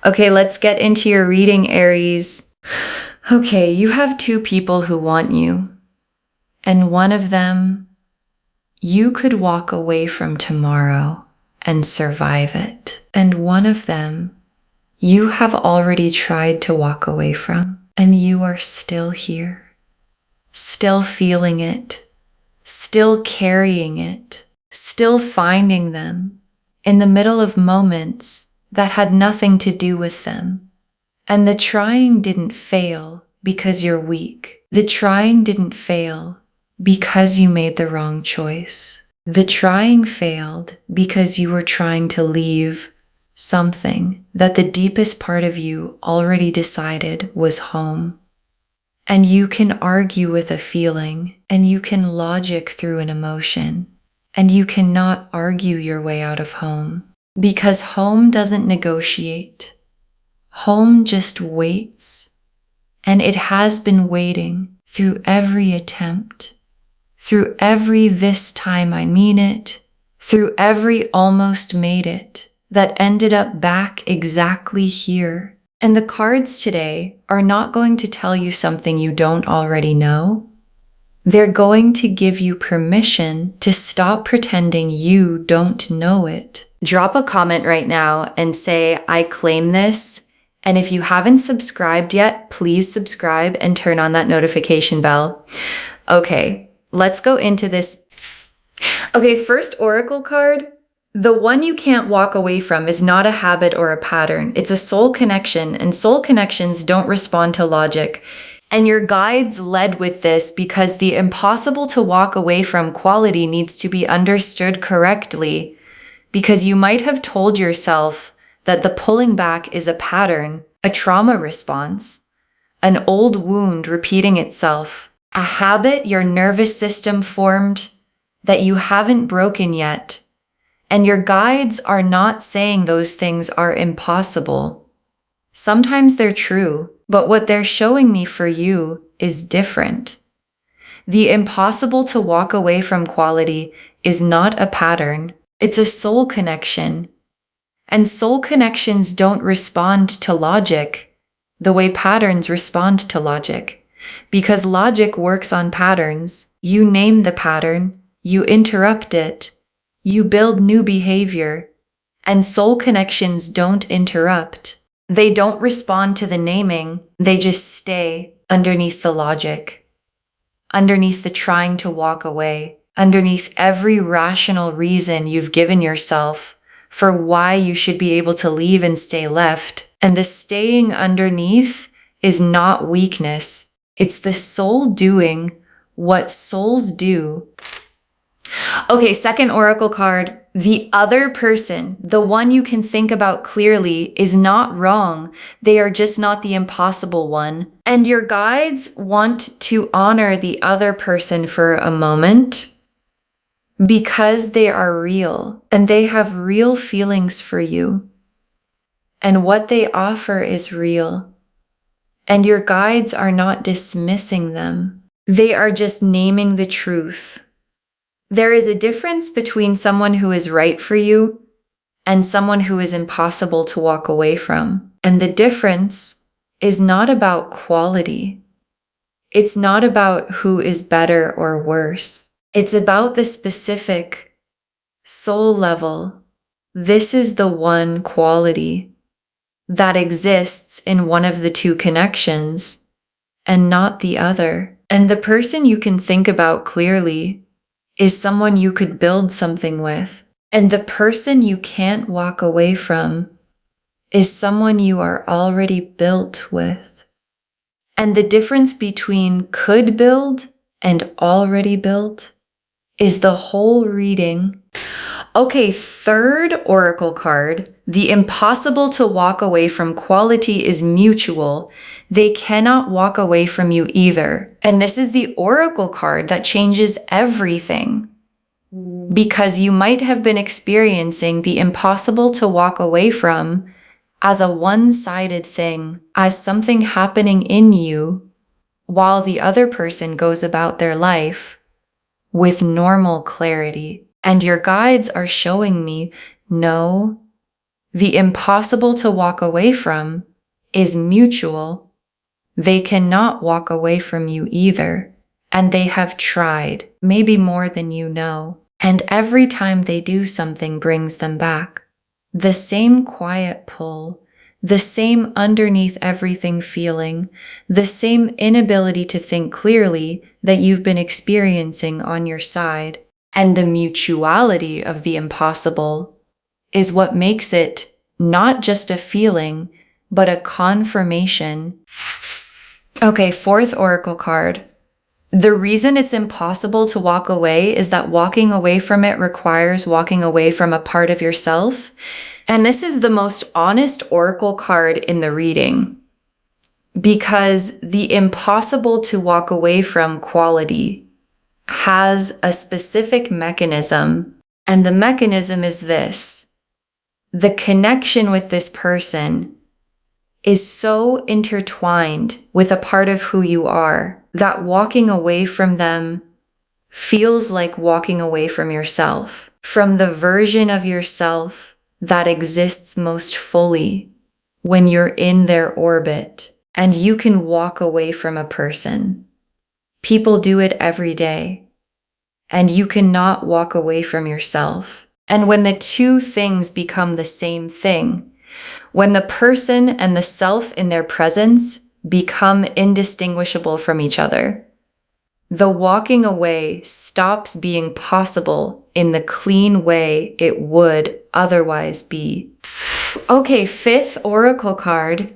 Okay, let's get into your reading, Aries. Okay, you have two people who want you, and one of them you could walk away from tomorrow and survive it. And one of them you have already tried to walk away from, and you are still here, still feeling it, still carrying it, still finding them in the middle of moments that had nothing to do with them. And the trying didn't fail because you're weak. The trying didn't fail because you made the wrong choice. The trying failed because you were trying to leave something that the deepest part of you already decided was home. And you can argue with a feeling, and you can logic through an emotion, and you cannot argue your way out of home. Because home doesn't negotiate. Home just waits. And it has been waiting through every attempt, through every this time I mean it, through every almost made it that ended up back exactly here. And the cards today are not going to tell you something you don't already know. They're going to give you permission to stop pretending you don't know it. Drop a comment right now and say, I claim this. And if you haven't subscribed yet, please subscribe and turn on that notification bell. Okay, let's go into this. Okay, first oracle card. The one you can't walk away from is not a habit or a pattern. It's a soul connection, and soul connections don't respond to logic. And your guides led with this because the impossible to walk away from quality needs to be understood correctly, because you might have told yourself that the pulling back is a pattern, a trauma response, an old wound repeating itself, a habit your nervous system formed that you haven't broken yet. And your guides are not saying those things are impossible. Sometimes they're true, but what they're showing me for you is different. The impossible to walk away from quality is not a pattern. It's a soul connection. And soul connections don't respond to logic the way patterns respond to logic. Because logic works on patterns. You name the pattern, you interrupt it, you build new behavior. And soul connections don't interrupt. They don't respond to the naming, they just stay underneath the logic, underneath the trying to walk away, underneath every rational reason you've given yourself for why you should be able to leave and stay left. And the staying underneath is not weakness. It's the soul doing what souls do. Okay, second oracle card. The other person, the one you can think about clearly, is not wrong. They are just not the impossible one. And your guides want to honor the other person for a moment because they are real and they have real feelings for you. And what they offer is real. And your guides are not dismissing them. They are just naming the truth. There is a difference between someone who is right for you and someone who is impossible to walk away from. And the difference is not about quality. It's not about who is better or worse. It's about the specific soul level. This is the one quality that exists in one of the two connections and not the other. And the person you can think about clearly is someone you could build something with. And the person you can't walk away from is someone you are already built with. And the difference between could build and already built is the whole reading. Okay, third oracle card. The impossible to walk away from quality is mutual. They cannot walk away from you either. And this is the oracle card that changes everything. Because you might have been experiencing the impossible to walk away from as a one-sided thing, as something happening in you while the other person goes about their life with normal clarity. And your guides are showing me, no, the impossible to walk away from is mutual. They cannot walk away from you either, and they have tried, maybe more than you know, and every time they do, something brings them back. The same quiet pull, the same underneath everything feeling, the same inability to think clearly that you've been experiencing on your side. And the mutuality of the impossible is what makes it not just a feeling, but a confirmation. Okay, fourth oracle card. The reason it's impossible to walk away is that walking away from it requires walking away from a part of yourself. And this is the most honest oracle card in the reading, because the impossible to walk away from quality has a specific mechanism, and the mechanism is this. The connection with this person is so intertwined with a part of who you are that walking away from them feels like walking away from yourself, from the version of yourself that exists most fully when you're in their orbit and you can walk away from a person. People do it every day, and you cannot walk away from yourself. And when the two things become the same thing, when the person and the self in their presence become indistinguishable from each other, the walking away stops being possible in the clean way it would otherwise be. Okay, fifth oracle card.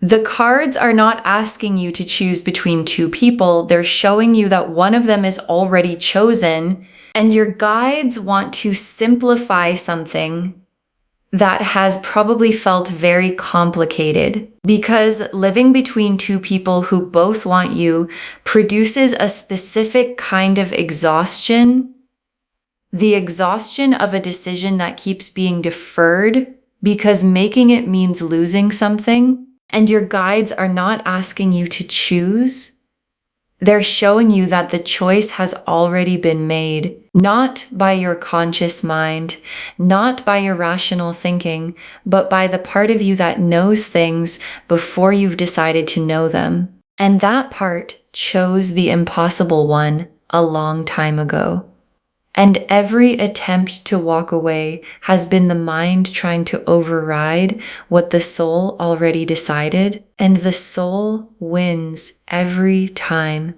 The cards are not asking you to choose between two people. They're showing you that one of them is already chosen, and your guides want to simplify something that has probably felt very complicated, because living between two people who both want you produces a specific kind of exhaustion, the exhaustion of a decision that keeps being deferred because making it means losing something. And your guides are not asking you to choose. They're showing you that the choice has already been made, not by your conscious mind, not by your rational thinking, but by the part of you that knows things before you've decided to know them. And that part chose the impossible one a long time ago. And every attempt to walk away has been the mind trying to override what the soul already decided, and the soul wins every time.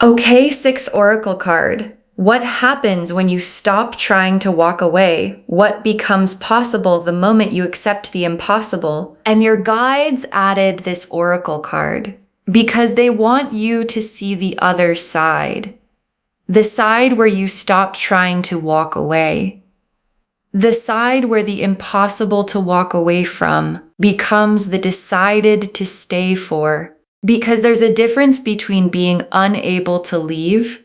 Okay, sixth oracle card. What happens when you stop trying to walk away? What becomes possible the moment you accept the impossible? And your guides added this oracle card because they want you to see the other side. The side where you stopped trying to walk away. The side where the impossible to walk away from becomes the decided to stay for. Because there's a difference between being unable to leave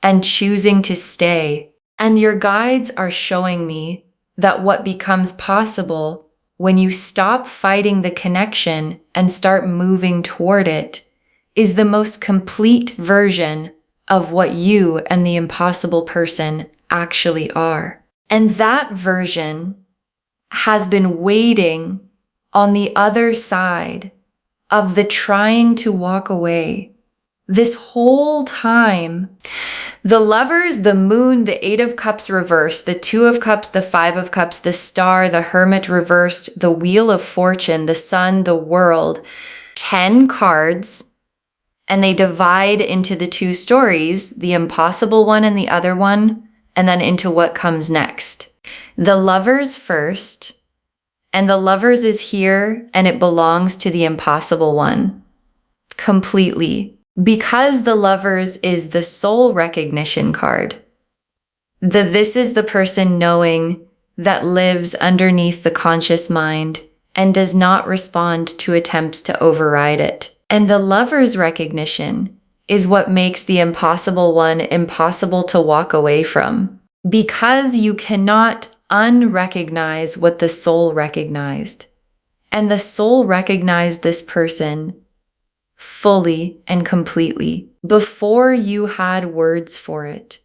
and choosing to stay. And your guides are showing me that what becomes possible when you stop fighting the connection and start moving toward it is the most complete version of what you and the impossible person actually are. And that version has been waiting on the other side of the trying to walk away this whole time. The Lovers, the Moon, the Eight of Cups reversed, the Two of Cups, the Five of Cups, the Star, the Hermit reversed, the Wheel of Fortune, the Sun, the World, 10 cards. And they divide into the two stories, the impossible one and the other one, and then into what comes next. The Lovers first, and the Lovers is here and it belongs to the impossible one completely. Because the Lovers is the soul recognition card. This is the person knowing that lives underneath the conscious mind and does not respond to attempts to override it. And the Lover's recognition is what makes the impossible one impossible to walk away from. Because you cannot unrecognize what the soul recognized. And the soul recognized this person fully and completely before you had words for it.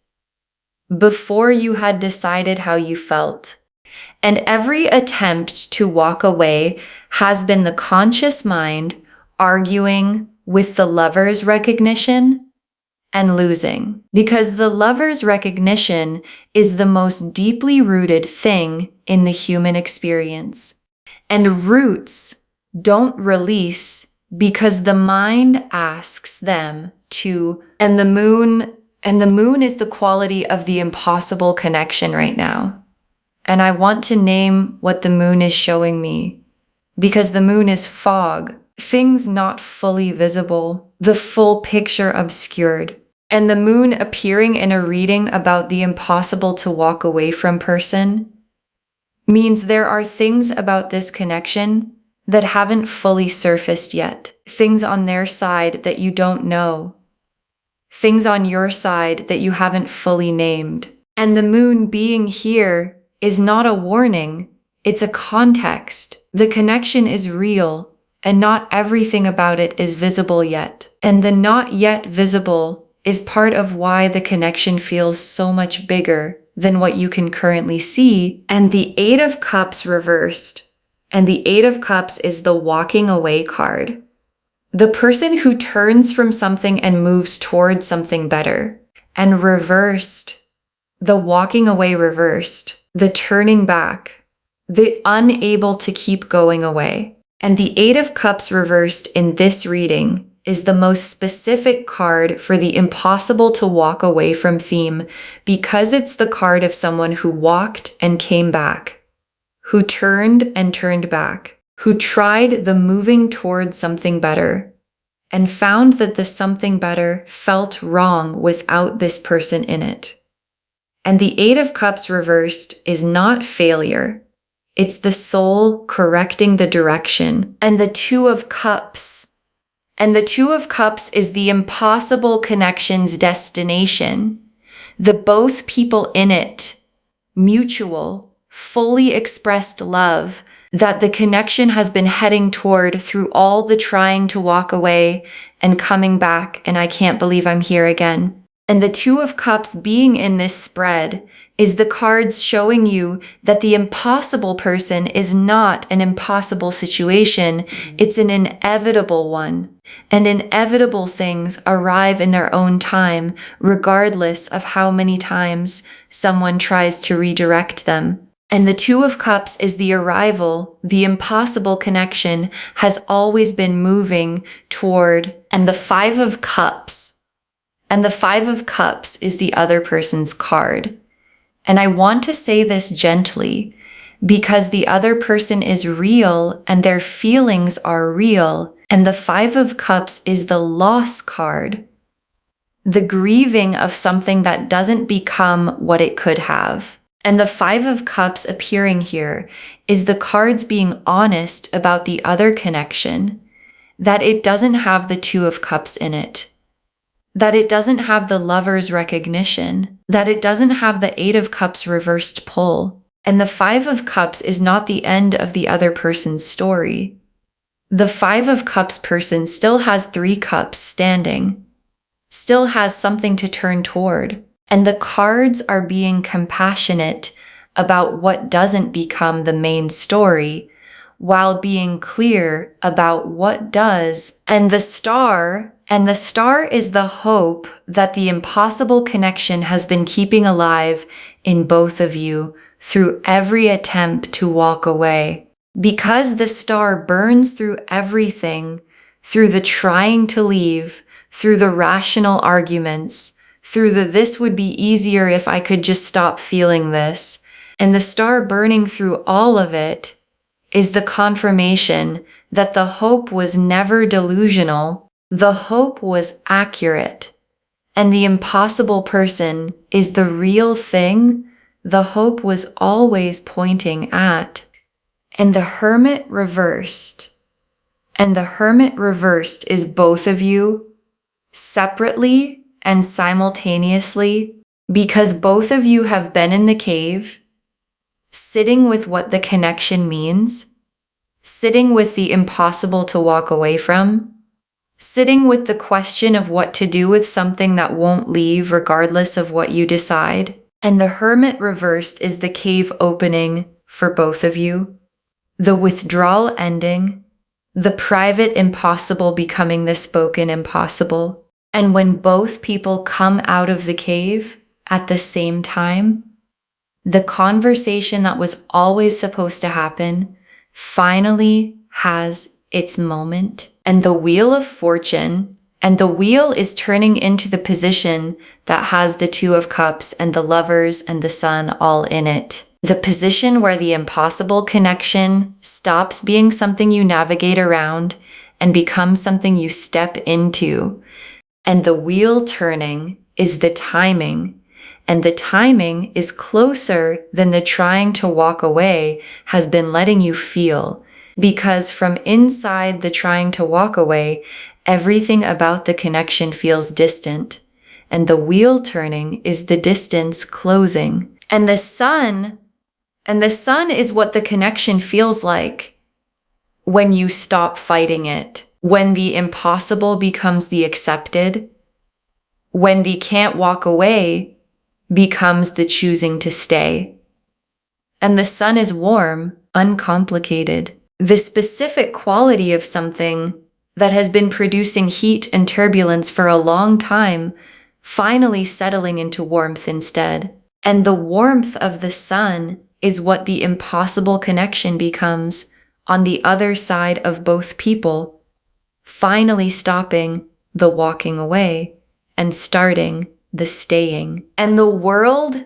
Before you had decided how you felt. And every attempt to walk away has been the conscious mind arguing with the lover's recognition and losing. Because the lover's recognition is the most deeply rooted thing in the human experience. And roots don't release because the mind asks them to. And the moon is the quality of the impossible connection right now. And I want to name what the moon is showing me, because the moon is fog, things not fully visible, the full picture obscured. And the moon appearing in a reading about the impossible to walk away from person means there are things about this connection that haven't fully surfaced yet. Things on their side that you don't know. Things on your side that you haven't fully named. And the moon being here is not a warning, it's a context. The connection is real, and not everything about it is visible yet. And the not yet visible is part of why the connection feels so much bigger than what you can currently see. And the Eight of Cups reversed. And the Eight of Cups is the walking away card. The person who turns from something and moves towards something better. And reversed. The walking away reversed. The turning back. The unable to keep going away. And the Eight of Cups reversed in this reading is the most specific card for the impossible to walk away from theme, because it's the card of someone who walked and came back, who turned and turned back, who tried the moving towards something better and found that the something better felt wrong without this person in it. And the Eight of Cups reversed is not failure. It's the soul correcting the direction. And the Two of Cups. And the Two of Cups is the impossible connection's destination. The both people in it, mutual, fully expressed love that the connection has been heading toward through all the trying to walk away and coming back, and I can't believe I'm here again. And the Two of Cups being in this spread is the cards showing you that the impossible person is not an impossible situation, it's an inevitable one. And inevitable things arrive in their own time, regardless of how many times someone tries to redirect them. And the Two of Cups is the arrival, the impossible connection has always been moving toward. And the Five of Cups. And the Five of Cups is the other person's card. And I want to say this gently because the other person is real and their feelings are real. And the Five of Cups is the loss card, the grieving of something that doesn't become what it could have. And the Five of Cups appearing here is the cards being honest about the other connection, that it doesn't have the Two of Cups in it, that it doesn't have the lover's recognition, that it doesn't have the Eight of Cups reversed pull. And the Five of Cups is not the end of the other person's story. The Five of Cups person still has 3 cups standing, still has something to turn toward. And the cards are being compassionate about what doesn't become the main story, while being clear about what does. And the star is the hope that the impossible connection has been keeping alive in both of you through every attempt to walk away. Because the star burns through everything, through the trying to leave, through the rational arguments, through the this would be easier if I could just stop feeling this, and the star burning through all of it is the confirmation that the hope was never delusional, the hope was accurate, and the impossible person is the real thing the hope was always pointing at. And the Hermit reversed. And the Hermit reversed is both of you separately and simultaneously, because both of you have been in the cave, sitting with what the connection means, sitting with the impossible to walk away from, sitting with the question of what to do with something that won't leave regardless of what you decide. And the Hermit reversed is the cave opening for both of you. The withdrawal ending, the private impossible becoming the spoken impossible. And when both people come out of the cave at the same time, the conversation that was always supposed to happen finally has its moment. And the wheel of fortune, and the wheel is turning into the position that has the Two of Cups and the Lovers and the Sun all in it. The position where the impossible connection stops being something you navigate around and becomes something you step into. And the wheel turning is the timing. And the timing is closer than the trying to walk away has been letting you feel. Because from inside the trying to walk away, everything about the connection feels distant. And the wheel turning is the distance closing. And the sun is what the connection feels like when you stop fighting it. When the impossible becomes the accepted. When the can't walk away becomes the choosing to stay. And the sun is warm, uncomplicated. The specific quality of something that has been producing heat and turbulence for a long time, finally settling into warmth instead. And the warmth of the sun is what the impossible connection becomes on the other side of both people, finally stopping the walking away and starting the staying. And the world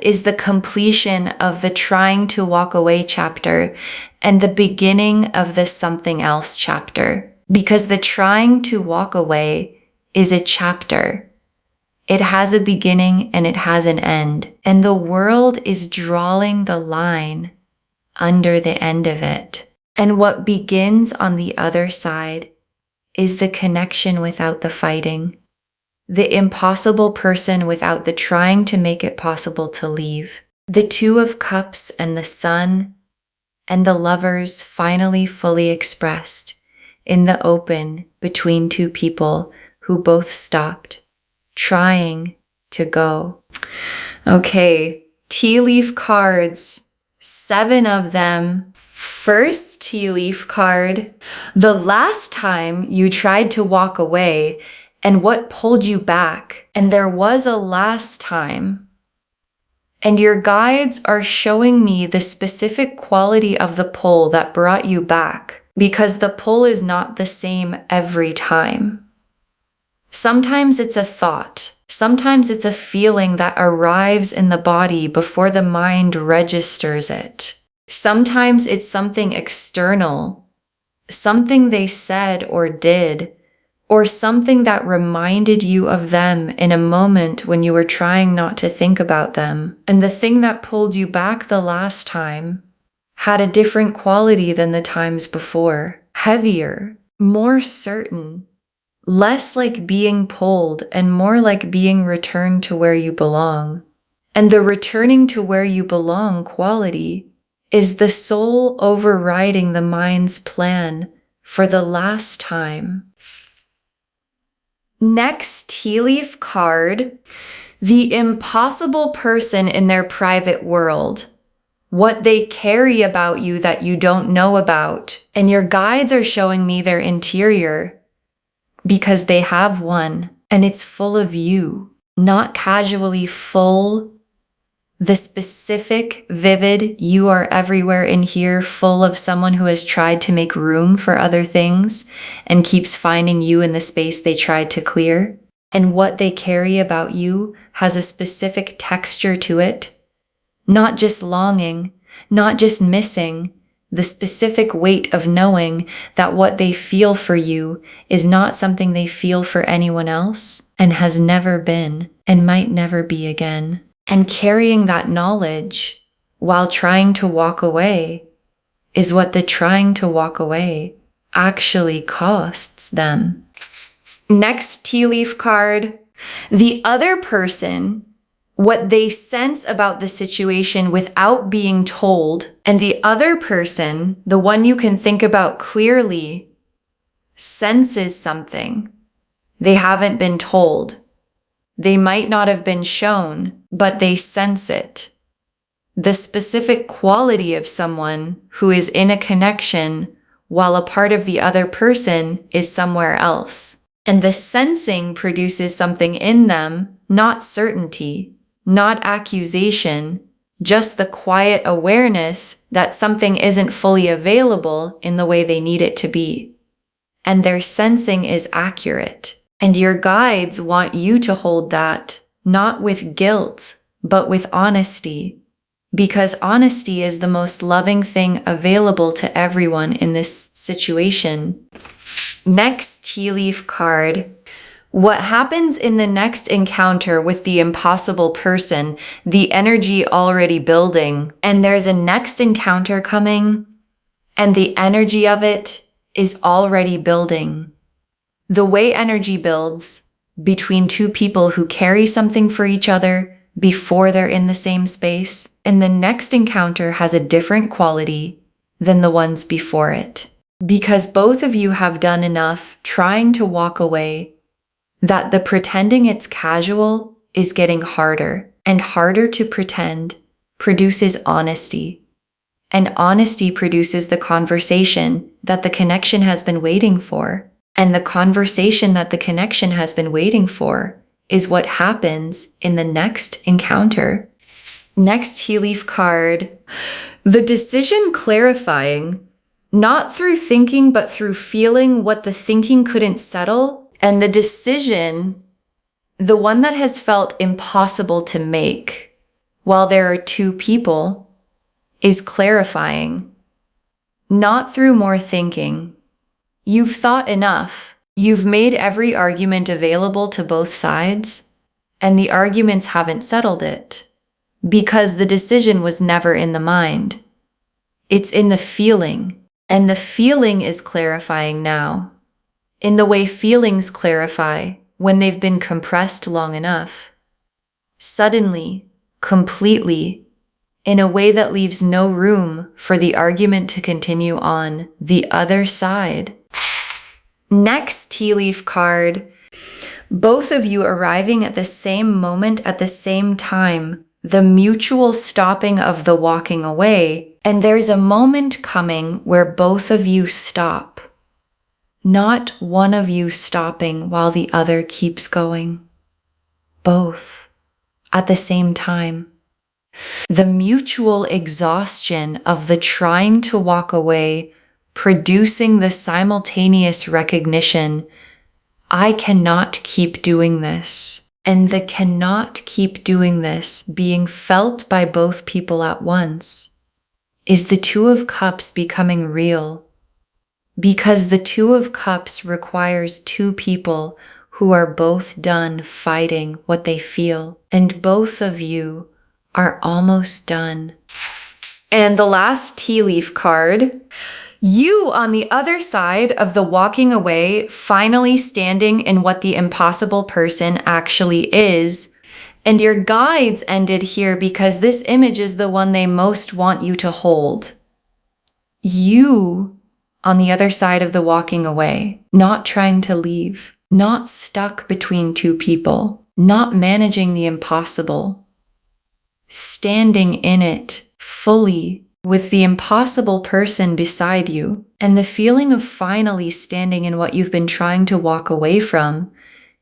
is the completion of the trying to walk away chapter and the beginning of the something else chapter. Because the trying to walk away is a chapter. It has a beginning and it has an end. And the world is drawing the line under the end of it. And what begins on the other side is the connection without the fighting. The impossible person without the trying to make it possible to leave. The Two of Cups and the Sun and the Lovers finally fully expressed in the open between two people who both stopped trying to go. Okay, tea leaf cards, 7 of them. First tea leaf card, the last time you tried to walk away and what pulled you back. And there was a last time. And your guides are showing me the specific quality of the pull that brought you back, because the pull is not the same every time. Sometimes it's a thought. Sometimes it's a feeling that arrives in the body before the mind registers it. Sometimes it's something external, something they said or did, or something that reminded you of them in a moment when you were trying not to think about them. And the thing that pulled you back the last time had a different quality than the times before. Heavier, more certain, less like being pulled and more like being returned to where you belong. And the returning to where you belong quality is the soul overriding the mind's plan for the last time. Next tea leaf card, the impossible person in their private world. What they carry about you that you don't know about. And your guides are showing me their interior because they have one and it's full of you. Not casually full, the specific, vivid, you are everywhere in here, full of someone who has tried to make room for other things and keeps finding you in the space they tried to clear. And what they carry about you has a specific texture to it. Not just longing, not just missing, the specific weight of knowing that what they feel for you is not something they feel for anyone else and has never been and might never be again. And carrying that knowledge while trying to walk away is what the trying to walk away actually costs them. Next tea leaf card, the other person, what they sense about the situation without being told, and the other person, the one you can think about clearly, senses something. They haven't been told. They might not have been shown, but they sense it. the specific quality of someone who is in a connection while a part of the other person is somewhere else. And the sensing produces something in them, not certainty, not accusation, just the quiet awareness that something isn't fully available in the way they need it to be. And their sensing is accurate. And your guides want you to hold that, not with guilt, but with honesty. Because honesty is the most loving thing available to everyone in this situation. Next tea leaf card. What happens in the next encounter with the impossible person, the energy already building, and there's a next encounter coming, and the energy of it is already building. The way energy builds between two people who carry something for each other before they're in the same space, and the next encounter has a different quality than the ones before it. Because both of you have done enough trying to walk away that the pretending it's casual is getting harder, and harder to pretend produces honesty. And honesty produces the conversation that the connection has been waiting for. And the conversation that the connection has been waiting for is what happens in the next encounter. Next tea leaf card. The decision clarifying, not through thinking, but through feeling what the thinking couldn't settle. And the decision, the one that has felt impossible to make while there are two people, is clarifying, not through more thinking. You've thought enough. You've made every argument available to both sides, and the arguments haven't settled it, because the decision was never in the mind. It's in the feeling, and the feeling is clarifying now. In the way feelings clarify when they've been compressed long enough. Suddenly, completely, in a way that leaves no room for the argument to continue on the other side. Next tea leaf card. Both of you arriving at the same moment at the same time, the mutual stopping of the walking away, and there's a moment coming where both of you stop. Not one of you stopping while the other keeps going. Both at the same time. The mutual exhaustion of the trying to walk away, producing the simultaneous recognition, I cannot keep doing this. And the cannot keep doing this being felt by both people at once is the Two of Cups becoming real. Because the Two of Cups requires two people who are both done fighting what they feel, and both of you are almost done. And the last tea leaf card, you on the other side of the walking away, finally standing in what the impossible person actually is. And your guides ended here because this image is the one they most want you to hold. You on the other side of the walking away, not trying to leave, not stuck between two people, not managing the impossible, standing in it fully with the impossible person beside you, and the feeling of finally standing in what you've been trying to walk away from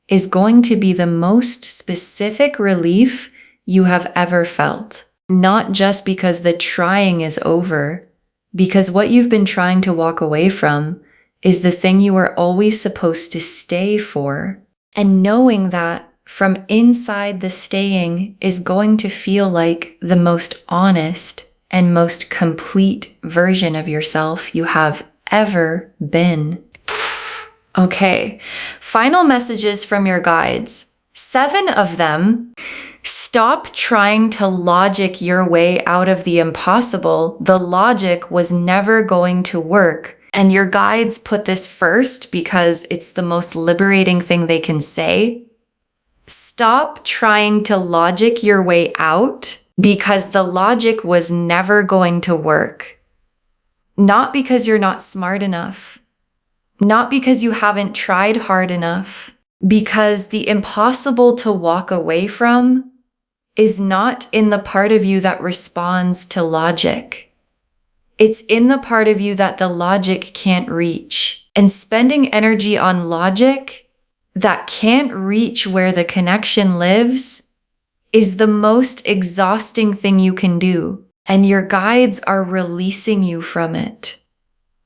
is going to be the most specific relief you have ever felt. Not just because the trying is over, because what you've been trying to walk away from is the thing you were always supposed to stay for. And knowing that from inside the staying is going to feel like the most honest and most complete version of yourself you have ever been. Okay, final messages from your guides. 7 of them. Stop trying to logic your way out of the impossible. The logic was never going to work. And your guides put this first because it's the most liberating thing they can say. Stop trying to logic your way out because the logic was never going to work. Not because you're not smart enough. Not because you haven't tried hard enough. Because the impossible to walk away from is not in the part of you that responds to logic. It's in the part of you that the logic can't reach. And spending energy on logic that can't reach where the connection lives is the most exhausting thing you can do. And your guides are releasing you from it.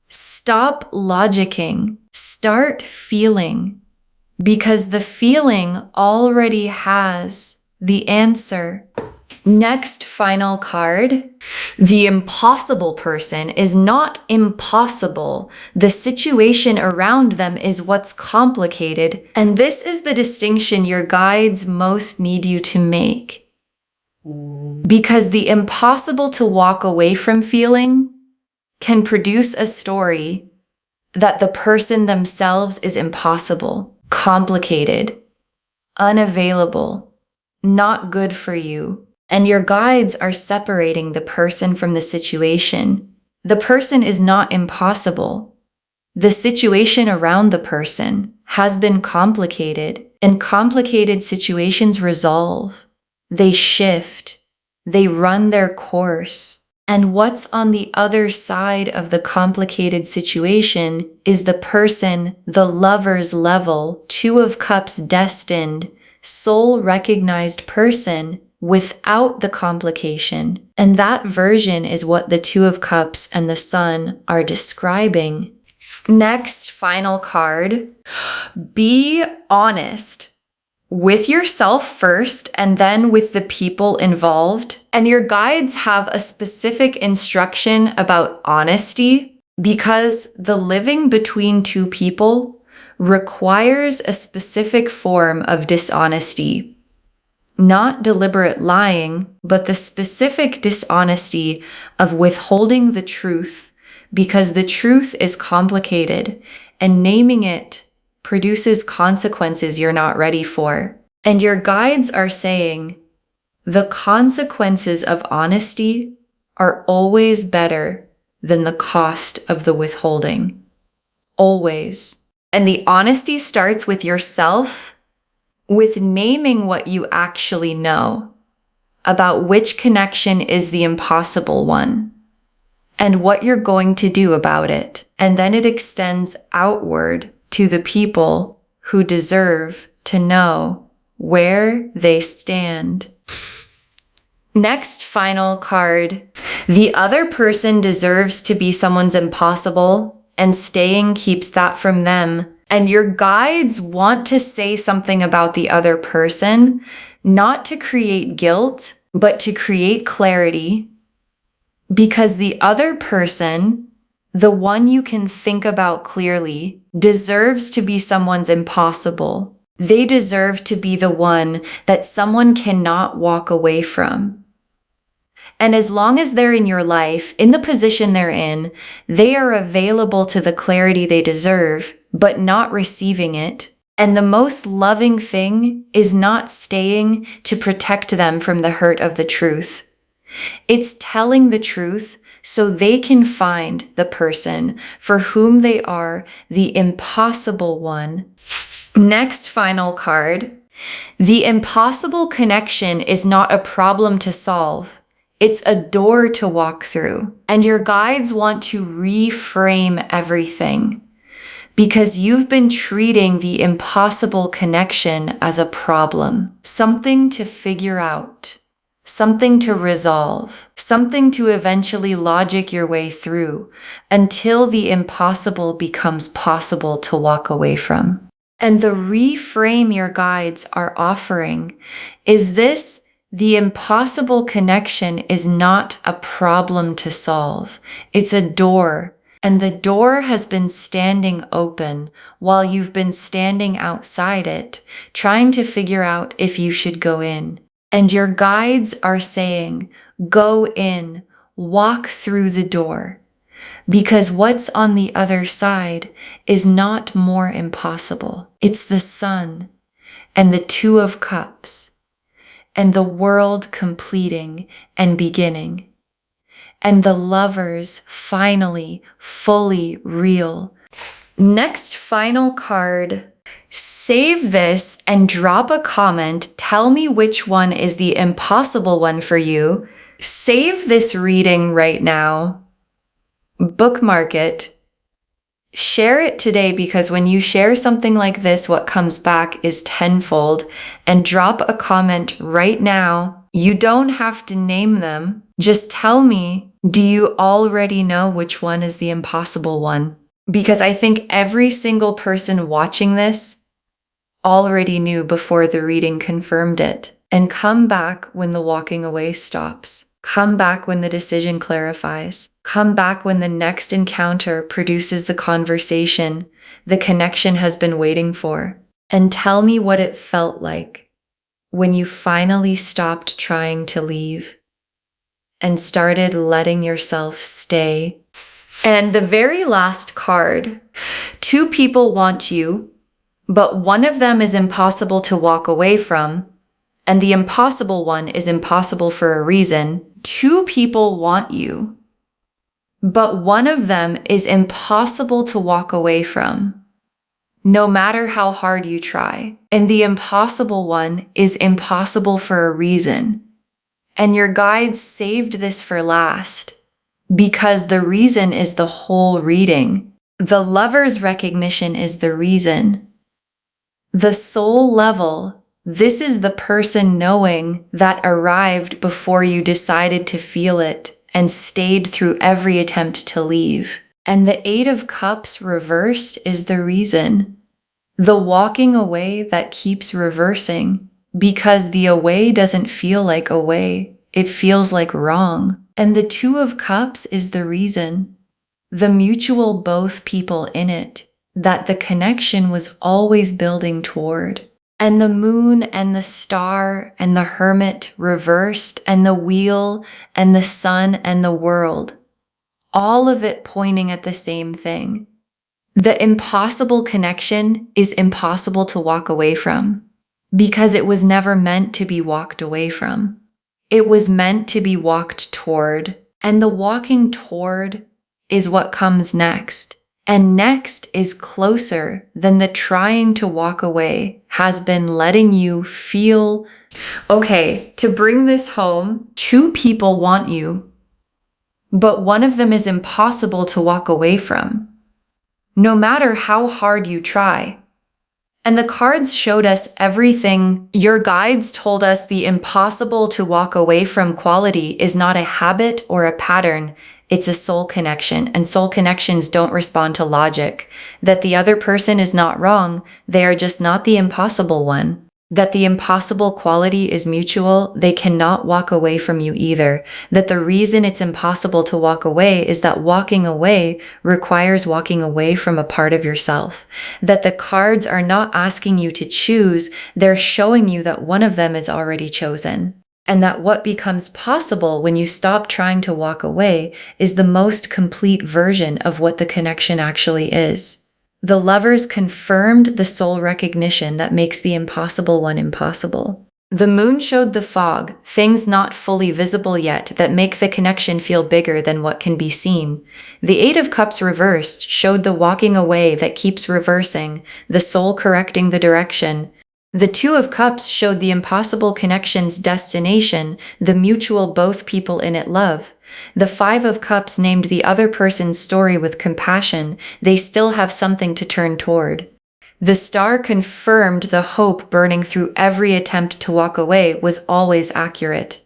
Stop logicking. Start feeling. Because the feeling already has the answer. Next, final card. The impossible person is not impossible. The situation around them is what's complicated. And this is the distinction your guides most need you to make. Because the impossible to walk away from feeling can produce a story that the person themselves is impossible, complicated, unavailable, not good for you. And your guides are separating the person from the situation. The person is not impossible. The situation around the person has been complicated, and complicated situations resolve. They shift. They run their course. And what's on the other side of the complicated situation is the person, the lover's level, Two of Cups destined, soul recognized person without the complication. And that version is what the Two of Cups and the Sun are describing. Next, final card. Be honest with yourself first and then with the people involved. And your guides have a specific instruction about honesty because the living between two people requires a specific form of dishonesty. Not deliberate lying, but the specific dishonesty of withholding the truth because the truth is complicated and naming it produces consequences you're not ready for. And your guides are saying the consequences of honesty are always better than the cost of the withholding. Always. And the honesty starts with yourself, with naming what you actually know about which connection is the impossible one and what you're going to do about it. And then it extends outward to the people who deserve to know where they stand. Next, final card. The other person deserves to be someone's impossible, and staying keeps that from them. And your guides want to say something about the other person, not to create guilt, but to create clarity. Because the other person, the one you can think about clearly, deserves to be someone's impossible. They deserve to be the one that someone cannot walk away from. And as long as they're in your life, in the position they're in, they are available to the clarity they deserve, but not receiving it. And the most loving thing is not staying to protect them from the hurt of the truth. It's telling the truth so they can find the person for whom they are the impossible one. Next, final card. The impossible connection is not a problem to solve. It's a door to walk through. And your guides want to reframe everything because you've been treating the impossible connection as a problem, something to figure out, something to resolve, something to eventually logic your way through until the impossible becomes possible to walk away from. And the reframe your guides are offering is this: the impossible connection is not a problem to solve. It's a door, and the door has been standing open while you've been standing outside it, trying to figure out if you should go in. And your guides are saying, go in, walk through the door, because what's on the other side is not more impossible. It's the Sun and the Two of Cups and the world completing and beginning, and the lovers finally fully real. Next, final card. Save this and drop a comment. Tell me which one is the impossible one for you. Save this reading right now. Bookmark it. Share it today, because when you share something like this, what comes back is tenfold. And drop a comment right now. You don't have to name them. Just tell me, do you already know which one is the impossible one? Because I think every single person watching this already knew before the reading confirmed it. And come back when the walking away stops. Come back when the decision clarifies. Come back when the next encounter produces the conversation the connection has been waiting for. And tell me what it felt like when you finally stopped trying to leave and started letting yourself stay. And the very last card, two people want you, but one of them is impossible to walk away from, and the impossible one is impossible for a reason. Two people want you, but one of them is impossible to walk away from, no matter how hard you try. And the impossible one is impossible for a reason. And your guides saved this for last, because the reason is the whole reading. The lover's recognition is the reason. The soul level, this is the person knowing that arrived before you decided to feel it and stayed through every attempt to leave. And the Eight of Cups reversed is the reason. The walking away that keeps reversing, because the away doesn't feel like away, it feels like wrong. And the Two of Cups is the reason. The mutual both people in it, that the connection was always building toward. And the moon and the star and the hermit reversed, and the wheel and the sun and the world, all of it pointing at the same thing. The impossible connection is impossible to walk away from, because it was never meant to be walked away from. It was meant to be walked toward, and the walking toward is what comes next. And next is closer than the trying to walk away has been letting you feel. Okay, to bring this home, two people want you, but one of them is impossible to walk away from, no matter how hard you try. And the cards showed us everything. Your guides told us the impossible to walk away from quality is not a habit or a pattern. It's a soul connection, and soul connections don't respond to logic. That the other person is not wrong, they are just not the impossible one. That the impossible quality is mutual, they cannot walk away from you either. That the reason it's impossible to walk away is that walking away requires walking away from a part of yourself. That the cards are not asking you to choose, they're showing you that one of them is already chosen. And that what becomes possible when you stop trying to walk away is the most complete version of what the connection actually is. The lovers confirmed the soul recognition that makes the impossible one impossible. The moon showed the fog, things not fully visible yet that make the connection feel bigger than what can be seen. The Eight of Cups reversed showed the walking away that keeps reversing, the soul correcting the direction. The Two of Cups showed the impossible connection's destination, the mutual both people in it love. The Five of Cups named the other person's story with compassion. They still have something to turn toward. The Star confirmed the hope burning through every attempt to walk away was always accurate.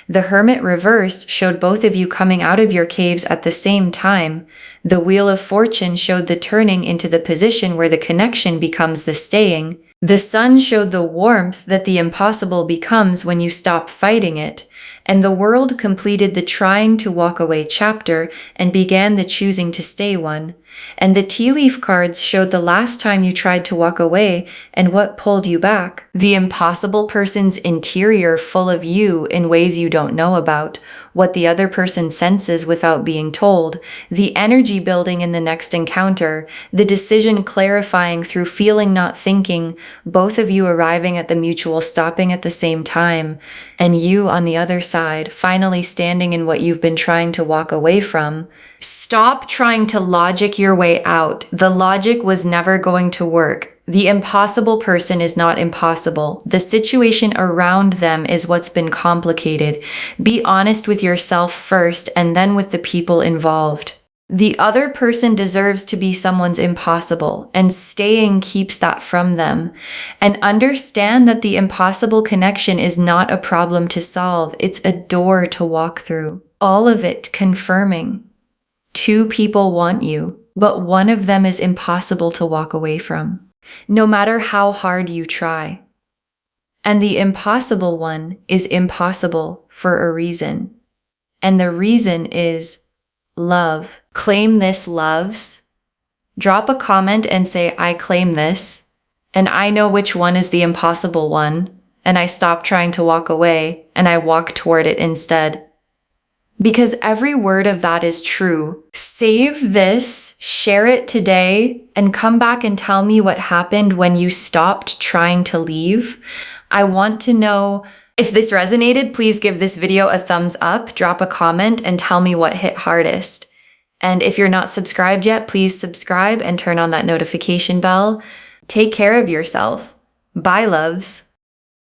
The Hermit reversed showed both of you coming out of your caves at the same time. The Wheel of Fortune showed the turning into the position where the connection becomes the staying. The Sun showed the warmth that the impossible becomes when you stop fighting it. And the World completed the trying to walk away chapter and began the choosing to stay one. And the tea leaf cards showed the last time you tried to walk away and what pulled you back. The impossible person's interior full of you in ways you don't know about, what the other person senses without being told, the energy building in the next encounter, the decision clarifying through feeling not thinking, both of you arriving at the mutual stopping at the same time, and you on the other side finally standing in what you've been trying to walk away from. Stop trying to logic your way out. The logic was never going to work. The impossible person is not impossible. The situation around them is what's been complicated. Be honest with yourself first and then with the people involved. The other person deserves to be someone's impossible, and staying keeps that from them. And understand that the impossible connection is not a problem to solve. It's a door to walk through. All of it confirming. Two people want you, but one of them is impossible to walk away from, no matter how hard you try. And the impossible one is impossible for a reason. And the reason is love. Claim this, loves. Drop a comment and say, I claim this, and I know which one is the impossible one, and I stop trying to walk away, and I walk toward it instead. Because every word of that is true. Save this, share it today, and come back and tell me what happened when you stopped trying to leave. I want to know. If this resonated, please give this video a thumbs up, drop a comment, and tell me what hit hardest. And if you're not subscribed yet, please subscribe and turn on that notification bell. Take care of yourself. Bye, loves.